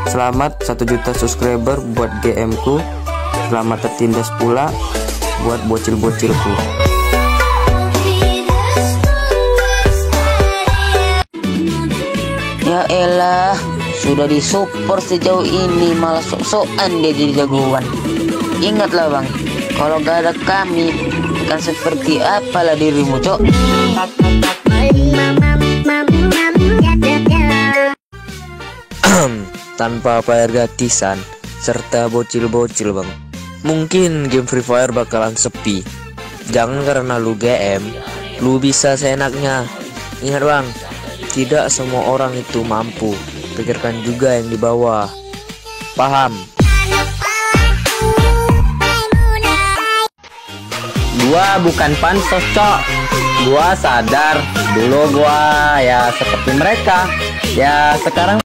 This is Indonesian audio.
Selamat 1 juta subscriber buat GM ku. Selamat tertindas pula buat bocil-bocilku. Ya elah, sudah disupport sejauh ini malah sok-sokan dia jadi jagoan. Ingatlah bang, kalau gak ada kami akan seperti apalah dirimu, cok. Tanpa player gratisan serta bocil-bocil bang, mungkin game Free Fire bakalan sepi. Jangan karena lu GM lu bisa seenaknya. Ingat bang, tidak semua orang itu mampu. Pikirkan juga yang di bawah. Paham? Gua bukan pansos, cok. Gua sadar dulu gua ya seperti mereka. Ya sekarang